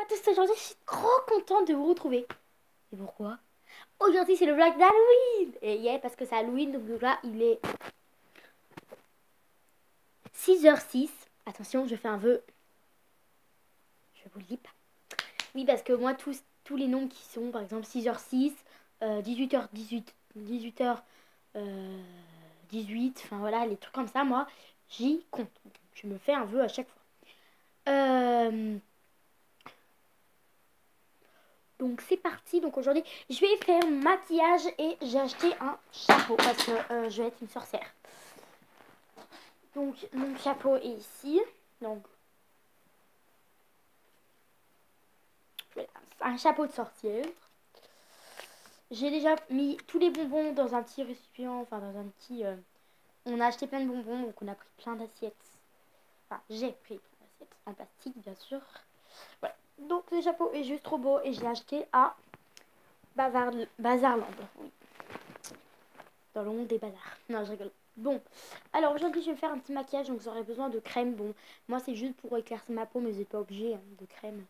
à tous, aujourd'hui je suis trop contente de vous retrouver. Et pourquoi? Aujourd'hui c'est le vlog d'Halloween. Et yeah, parce que c'est Halloween, donc là il est 6h06. Attention, je fais un vœu. Je vous le dis pas. Oui, parce que moi tous les noms qui sont par exemple 6h06, 18h18, 18h18, enfin voilà, les trucs comme ça, moi j'y compte. Je me fais un vœu à chaque fois. Donc c'est parti, donc aujourd'hui je vais faire mon maquillage et j'ai acheté un chapeau parce que je vais être une sorcière. Donc mon chapeau est ici, donc voilà, un chapeau de sorcière. J'ai déjà mis tous les bonbons dans un petit récipient, enfin dans un petit... on a acheté plein de bonbons, donc on a pris plein d'assiettes. Enfin j'ai pris plein d'assiettes en plastique bien sûr. Voilà, donc le chapeau est juste trop beau et je l'ai acheté à Bazarland. Oui. Dans le monde des bazars. Non, je rigole. Bon, alors aujourd'hui je vais faire un petit maquillage, donc vous aurez besoin de crème. Bon, moi c'est juste pour éclaircir ma peau, mais vous n'êtes pas obligé de crème.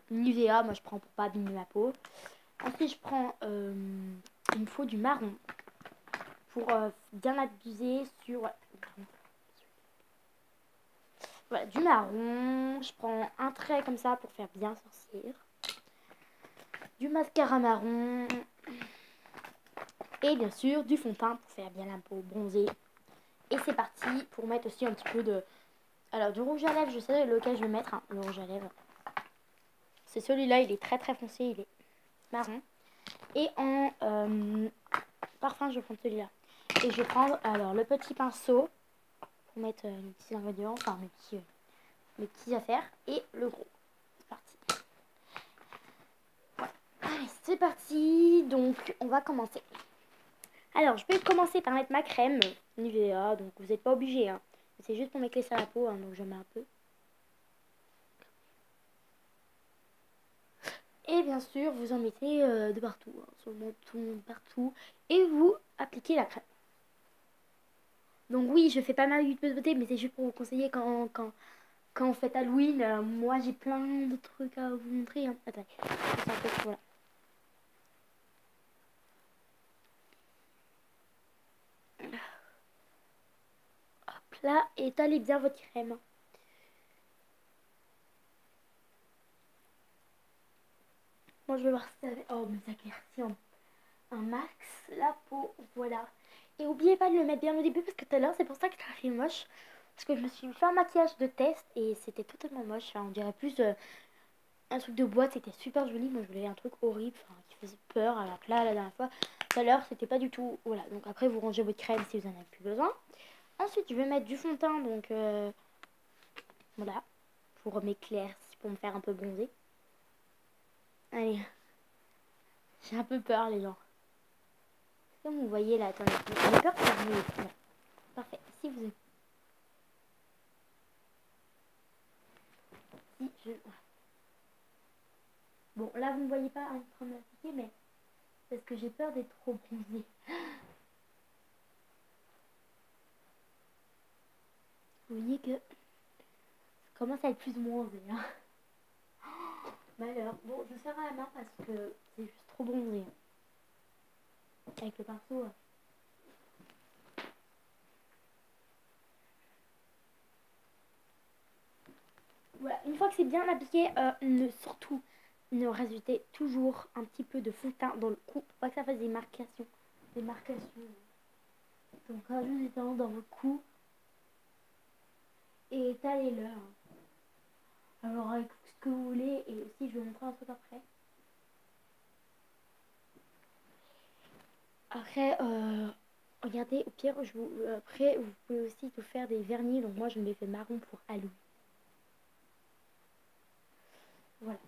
Nivea, moi je prends pour pas abîmer ma peau. Ensuite je prends, il me faut du marron pour bien abuser sur... Voilà, du marron. Je prends un trait comme ça pour faire bien sorcière. Du mascara marron. Et bien sûr du fond de teint pour faire bien la peau bronzée. Et c'est parti pour mettre aussi un petit peu de... Alors du rouge à lèvres, je sais lequel je vais mettre, hein, le rouge à lèvres. C'est celui-là, il est très très foncé, il est marron. Et en parfum, je vais prendre celui-là. Et je vais prendre alors le petit pinceau pour mettre les petits ingrédients, enfin mes petits affaires. Et le gros. C'est parti. Voilà. Allez, c'est parti. Donc on va commencer. Alors je vais commencer par mettre ma crème Nivea. Donc vous n'êtes pas obligé, hein. C'est juste pour m'éclaircir la peau, hein, donc je mets un peu. Et bien sûr, vous en mettez de partout, hein, sur le menton, partout. Et vous appliquez la crème. Donc oui, je fais pas mal de beauté, mais c'est juste pour vous conseiller quand vous faites Halloween. Moi, j'ai plein de trucs à vous montrer. Hein. Attends, voilà. Hop là, étalez bien votre crème. Moi, je vais voir si ça fait... Oh, mais ça éclaircit un max la peau, voilà. Et n'oubliez pas de le mettre bien au début parce que tout à l'heure, c'est pour ça que ça fait moche. Parce que je me suis fait un maquillage de test et c'était totalement moche. Enfin, on dirait plus un truc de boîte, c'était super joli. Moi, je voulais un truc horrible, enfin, qui faisait peur. Alors que là, la dernière fois, tout à l'heure, c'était pas du tout... Voilà, donc après, vous rangez votre crème si vous en avez plus besoin. Ensuite, je vais mettre du fond de teint, donc voilà, pour m'éclaircir, pour me faire un peu bronzer. Allez, j'ai un peu peur, les gens. Comme vous voyez là, attendez, j'ai peur que vous... Bon, parfait, si vous... Si je... Bon, là, vous ne me voyez pas en train de l'appliquer, mais parce que j'ai peur d'être trop bronzée. Vous voyez que ça commence à être plus ou moins bronzé, hein. Malheur. Bon, je serre à la main parce que c'est juste trop bronzé. Avec le pinceau. Voilà, une fois que c'est bien appliqué, surtout ne rajoutez toujours un petit peu de fond de teint dans le cou pour pas que ça fasse des marcations. Des marcations. Donc rajoutez-en dans le cou et étalez-le. Hein. Alors avec ce que vous voulez et aussi je vais vous montrer un truc après. Après, regardez, au pire, après vous pouvez aussi tout faire des vernis. Donc moi je me les fais marron pour Halloween. Voilà.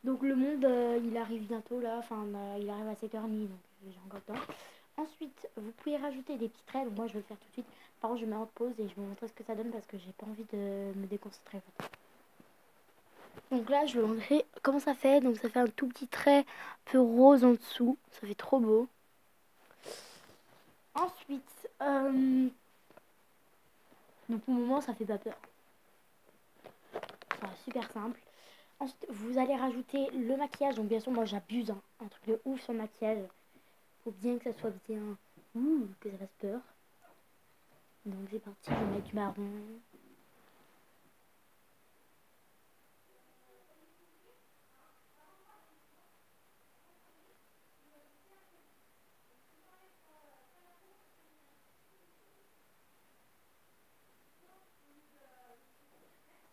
Donc le monde, il arrive bientôt là, enfin il arrive à 7h30, donc j'ai encore le temps. Ensuite, vous pouvez rajouter des petits traits, donc moi je vais le faire tout de suite. Par contre, je mets en pause et je vais vous montrer ce que ça donne parce que j'ai pas envie de me déconcentrer. Donc là, je vais vous montrer comment ça fait. Donc ça fait un tout petit trait un peu rose en dessous, ça fait trop beau. Ensuite, donc pour le moment, ça fait pas peur. super simple. Ensuite, vous allez rajouter le maquillage. Donc bien sûr, moi j'abuse, hein. Un truc de ouf sur le maquillage. Faut bien que ça soit bien, que ça fasse peur. Donc c'est parti, je vais mettre du marron.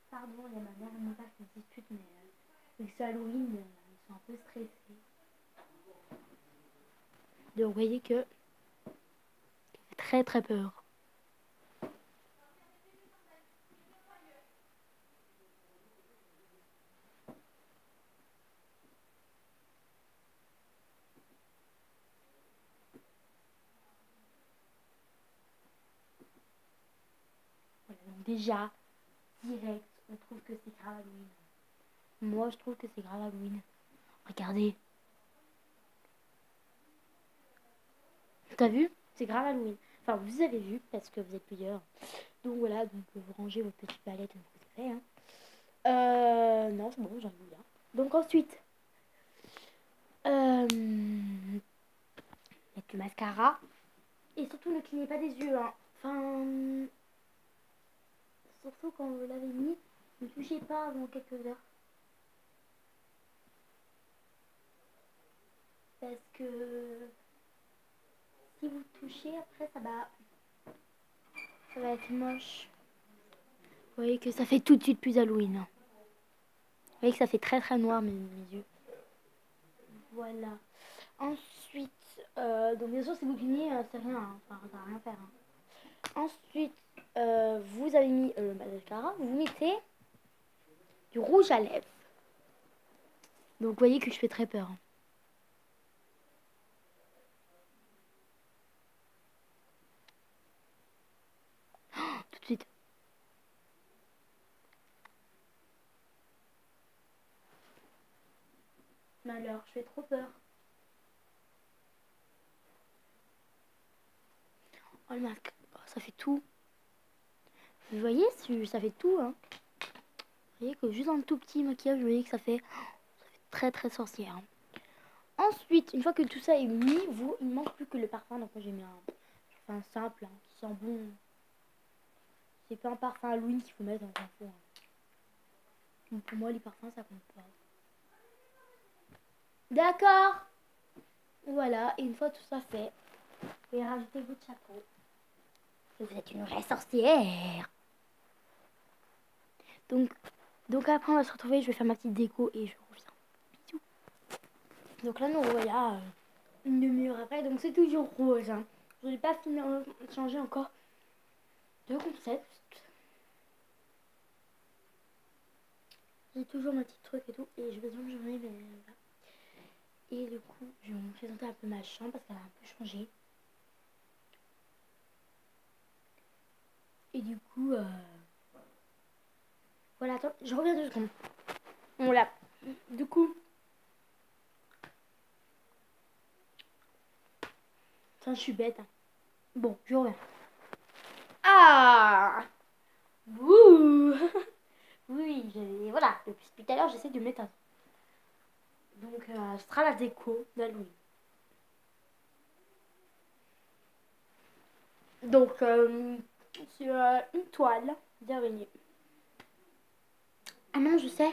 Pardon, il y a ma mère et mon père qui se disputent, mais vu que c'est Halloween, ils sont un peu stressés. Donc vous voyez que j'ai très très peur. Voilà, donc déjà, direct, on trouve que c'est grave Halloween. Moi, je trouve que c'est grave Halloween. Regardez. T'as vu? C'est grave Halloween. Enfin, vous avez vu, parce que vous êtes plusieurs. Donc voilà, donc vous rangez votre petite palette, donc c'est fait. Hein. Non, c'est bon, j'en ai bien. Donc ensuite, mettre le mascara. Et surtout, ne clignez pas des yeux. Hein. Enfin, surtout quand vous l'avez mis, ne touchez pas avant quelques heures. Parce que si vous touchez, après, ça va être moche. Vous voyez que ça fait tout de suite plus Halloween. Hein. Vous voyez que ça fait très très noir mes yeux. Voilà. Ensuite, donc bien sûr, si vous clignez, c'est rien. Hein. Enfin, ça va rien faire. Hein. Ensuite, vous avez mis le mascara. Vous mettez du rouge à lèvres. Donc, vous voyez que je fais très peur. Hein. Tout de suite. Mais alors, je fais trop peur. Oh, le masque, oh, ça fait tout. Vous voyez, ça fait tout. Hein. Vous voyez que juste un tout petit maquillage, vous voyez que ça fait très très sorcière. Hein. Ensuite, une fois que tout ça est mis, il ne manque plus que le parfum. Donc moi j'ai mis un parfum simple, hein, qui sent bon. C'est pas un parfum Halloween qu'il faut mettre dans un four. Hein. Donc pour moi les parfums ça compte pas. D'accord. Voilà, et une fois tout ça fait, vous pouvez rajouter votre chapeau. Vous êtes une vraie sorcière. Donc après on va se retrouver, je vais faire ma petite déco et je reviens. Bisous. Donc là nous voilà une demi-heure après, donc c'est toujours rose. Hein. Je n'ai pas fini de changer encore de concept. J'ai toujours ma petite truc et tout, et j'ai besoin de journée, mais voilà. Et du coup, je vais vous présenter un peu ma chambre parce qu'elle a un peu changé. Et du coup, voilà, attends, je reviens 2 secondes. Voilà, du coup, je suis bête. Hein. Bon, je reviens. Ah Bouh Oui, voilà, depuis tout à l'heure, j'essaie de mettre un... Donc, ce sera la déco d'Halloween. Donc, sur une toile d'araignée. Ah non, je sais.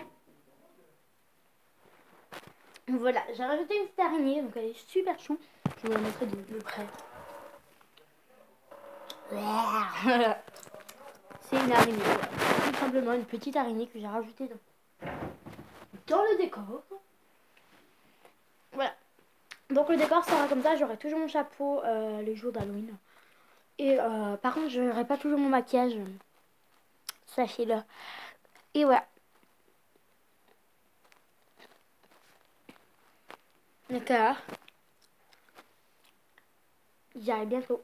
Voilà, j'ai rajouté une petite araignée, donc elle est super chou. Je vais vous la montrer de près. C'est une araignée, voilà. Tout simplement une petite araignée que j'ai rajoutée dans le décor. Voilà. Donc le décor sera comme ça, j'aurai toujours mon chapeau les jours d'Halloween. Et par contre, je n'aurai pas toujours mon maquillage. Sachez-le. Et voilà. D'accord. J'y arrive bientôt.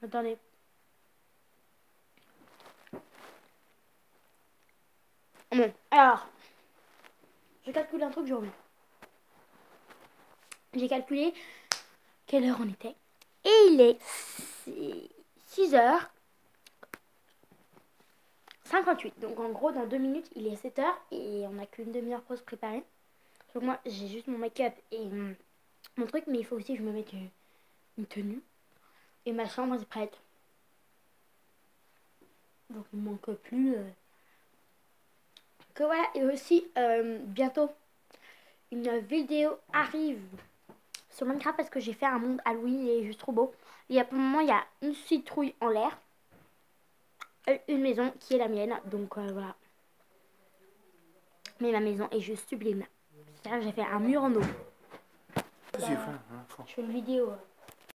Attendez. Bon, alors. Je calcule un truc, je reviens. J'ai calculé quelle heure on était. Et il est c'est 6h58. Donc en gros, dans 2 minutes, il est 7h et on a qu'une demi-heure pour se préparer. Donc moi, j'ai juste mon make-up et mon truc, mais il faut aussi que je me mette une tenue. Et ma chambre est prête. Donc il ne manque plus que voilà. Et aussi, bientôt, une vidéo arrive sur Minecraft parce que j'ai fait un monde Halloween, il est juste trop beau. Et pour le moment, il y a une citrouille en l'air. Une maison qui est la mienne. Donc voilà. Mais ma maison est juste sublime. C'est-à-dire que j'ai fait un mur en eau. Qu'est-ce que tu fais, hein, Je fais une vidéo.